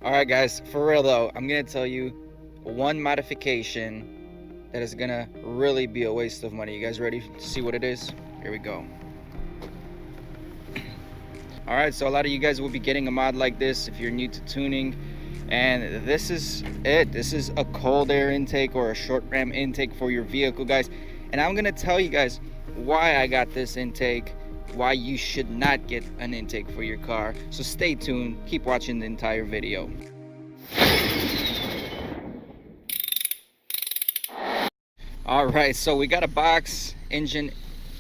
All right, guys, for real though, I'm gonna tell you one modification that is gonna really be a waste of money. You guys ready to see what it is? Here we go. All right, so a lot of you guys will be getting a mod like this if you're new to tuning, and this is it. This is a cold air intake or a short ram intake for your vehicle, guys. And I'm gonna tell you guys why I got this intake, why you should not get an intake for your car. So stay tuned, keep watching the entire video. All right, so we got a box engine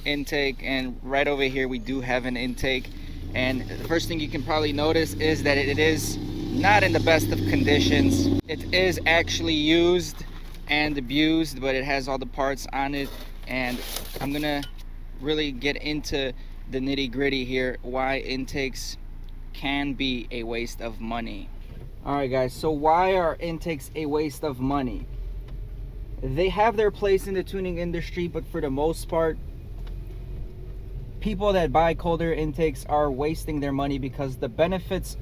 intake, and right over here we do have an intake. And the first thing you can probably notice is that it is not in the best of conditions. It is actually used and abused, but it has all the parts on it. And I'm gonna really get into the nitty-gritty here, why intakes can be a waste of money. All right, guys, so why are intakes a waste of money? They have their place in the tuning industry, but for the most part, people that buy cold air intakes are wasting their money because the benefits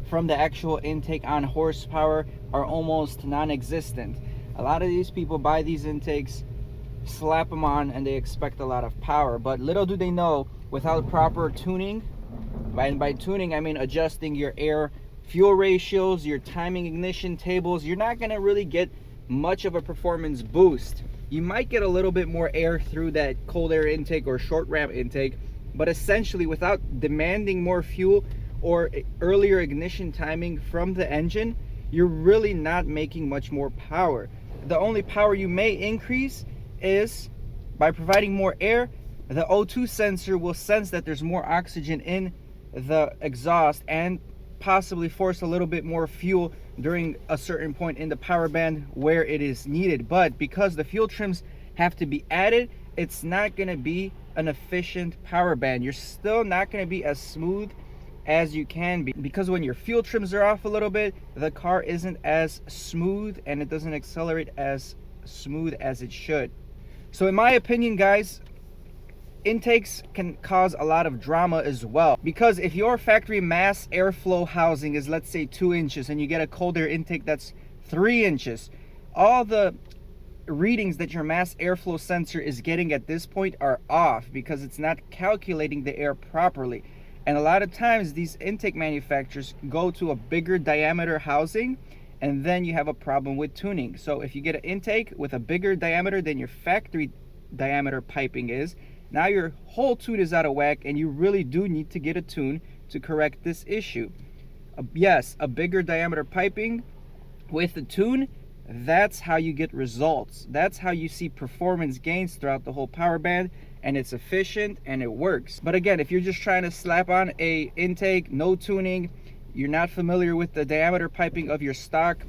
from the actual intake on horsepower are almost non-existent. A lot of these people buy these intakes, slap them on, and they expect a lot of power, but little do they know, without proper tuning, and by tuning I mean adjusting your air fuel ratios, your timing ignition tables, you're not going to really get much of a performance boost. You might get a little bit more air through that cold air intake or short ram intake, but essentially without demanding more fuel or earlier ignition timing from the engine, you're really not making much more power. The only power you may increase is by providing more air. The O2 sensor will sense that there's more oxygen in the exhaust and possibly force a little bit more fuel during a certain point in the power band where it is needed. But because the fuel trims have to be added, it's not going to be an efficient power band. You're still not going to be as smooth as you can be, because when your fuel trims are off a little bit, the car isn't as smooth and it doesn't accelerate as smooth as it should. So in my opinion, guys, intakes can cause a lot of drama as well, because if your factory mass airflow housing is, let's say, 2 inches and you get a cold air intake that's 3 inches, all the readings that your mass airflow sensor is getting at this point are off because it's not calculating the air properly. And a lot of times these intake manufacturers go to a bigger diameter housing, and then you have a problem with tuning. So if you get an intake with a bigger diameter than your factory diameter piping is, now your whole tune is out of whack, and you really do need to get a tune to correct this issue. Yes, a bigger diameter piping with the tune, that's how you get results. That's how you see performance gains throughout the whole power band, and it's efficient and it works. But again, if you're just trying to slap on a intake, no tuning, you're not familiar with the diameter piping of your stock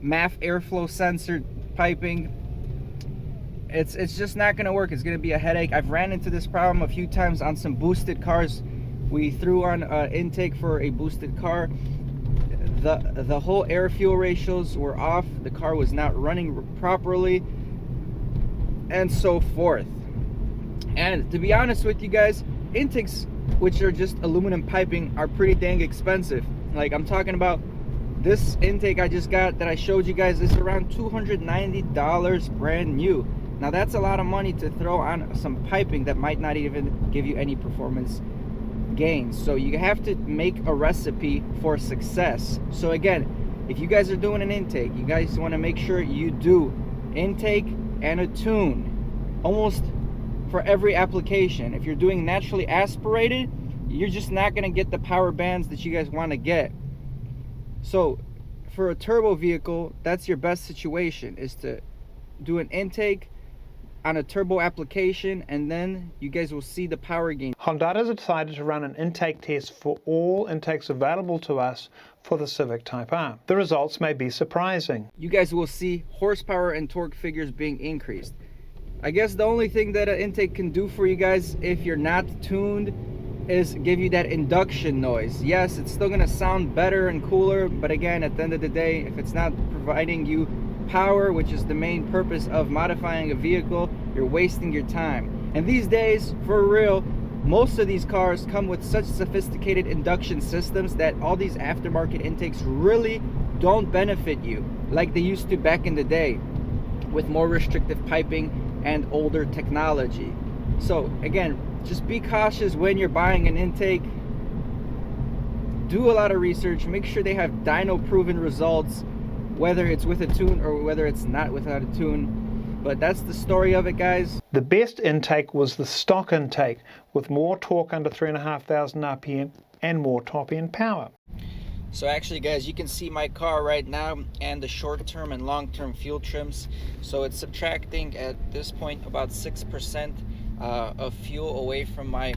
MAF airflow sensor piping, it's just not going to work. It's going to be a headache. I've ran into this problem a few times on some boosted cars. We threw on an intake for a boosted car. The whole air fuel ratios were off. The car was not running properly, and so forth. And to be honest with you guys, intakes which are just aluminum piping are pretty dang expensive. Like, I'm talking about this intake I just got that I showed you guys is around $290 brand new. Now that's a lot of money to throw on some piping that might not even give you any performance gains. So you have to make a recipe for success. So again, if you guys are doing an intake, you guys want to make sure you do intake and a tune almost for every application. If you're doing naturally aspirated, you're just not going to get the power bands that you guys want to get. So for a turbo vehicle, that's your best situation, is to do an intake on a turbo application, and then you guys will see the power gain. Honda has decided to run an intake test for all intakes available to us for the Civic Type R. The results may be surprising. You guys will see horsepower and torque figures being increased. I guess the only thing that an intake can do for you guys if you're not tuned is give you that induction noise. Yes, it's still gonna sound better and cooler, but again, at the end of the day, if it's not providing you power, which is the main purpose of modifying a vehicle, you're wasting your time. And these days, for real, Most of these cars come with such sophisticated induction systems that all these aftermarket intakes really don't benefit you like they used to back in the day, with more restrictive piping and older technology. So again, just be cautious when you're buying an intake. Do a lot of research, make sure they have dyno proven results, whether it's with a tune or whether it's not without a tune. But that's the story of it, guys. The best intake was the stock intake, with more torque under 3,500 RPM and more top end power. So actually, guys, you can see my car right now and the short-term and long-term fuel trims. So it's subtracting at this point about 6% of fuel away from my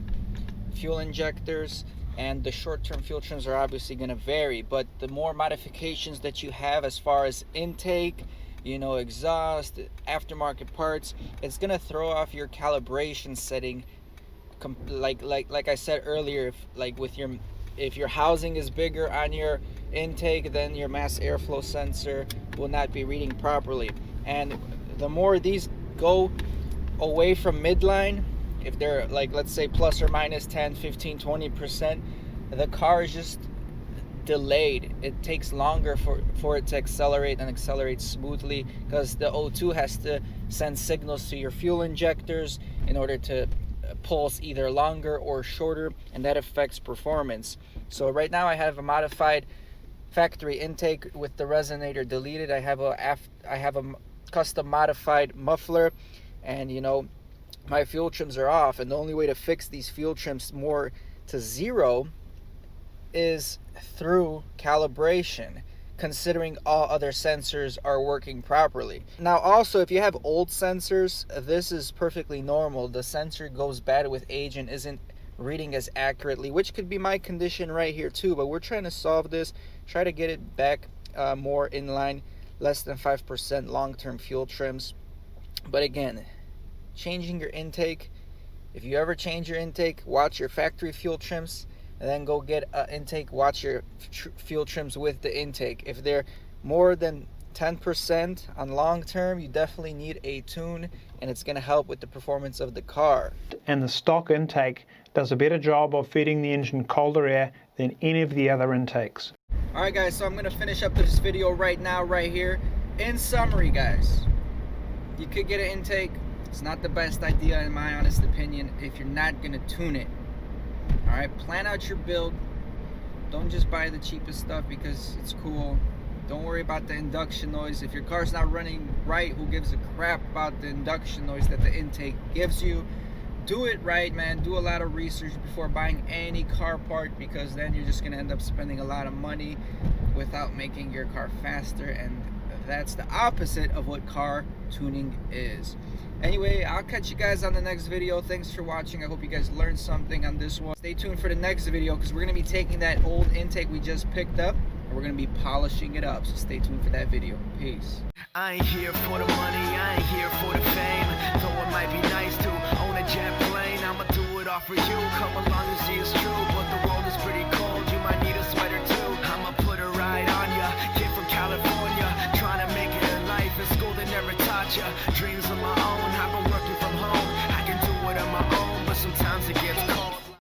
fuel injectors, and the short-term fuel trims are obviously going to vary. But the more modifications that you have as far as intake, you know, exhaust, aftermarket parts, it's going to throw off your calibration setting. Like I said earlier, if your housing is bigger on your intake, then your mass airflow sensor will not be reading properly. And the more these go away from midline, if they're like, let's say plus or minus 10, 15, 20%, the car is just delayed. It takes longer for it to accelerate and accelerate smoothly, because the O2 has to send signals to your fuel injectors in order to pulse either longer or shorter, and that affects performance. So right now I have a modified factory intake with the resonator deleted. I have a custom modified muffler, and you know, my fuel trims are off, and the only way to fix these fuel trims more to zero is through calibration, considering all other sensors are working properly. Now also, if you have old sensors, this is perfectly normal. The sensor goes bad with age and isn't reading as accurately, which could be my condition right here too, but we're trying to solve this, try to get it back more in line, less than 5% long-term fuel trims. But again, changing your intake, if you ever change your intake, watch your factory fuel trims, and then go get an intake, watch your fuel trims with the intake. If they're more than 10% on long term, you definitely need a tune, and it's going to help with the performance of the car. And the stock intake does a better job of feeding the engine colder air than any of the other intakes. Alright guys, so I'm going to finish up this video right now, right here. In summary, guys, you could get an intake. It's not the best idea in my honest opinion if you're not going to tune it. Alright, plan out your build. Don't just buy the cheapest stuff because it's cool. Don't worry about the induction noise. If your car's not running right, who gives a crap about the induction noise that the intake gives you? Do it right, man. Do a lot of research before buying any car part, because then you're just going to end up spending a lot of money without making your car faster, and that's the opposite of what car tuning is. Anyway, I'll catch you guys on the next video. Thanks for watching. I hope you guys learned something on this one. Stay tuned for the next video, because we're going to be taking that old intake we just picked up and we're going to be polishing it up. So stay tuned for that video. Peace. I ain't here for the money, I ain't here for the fame. Though it might be nice to own a jet plane, I'ma do it all for you. Come along and see it's true.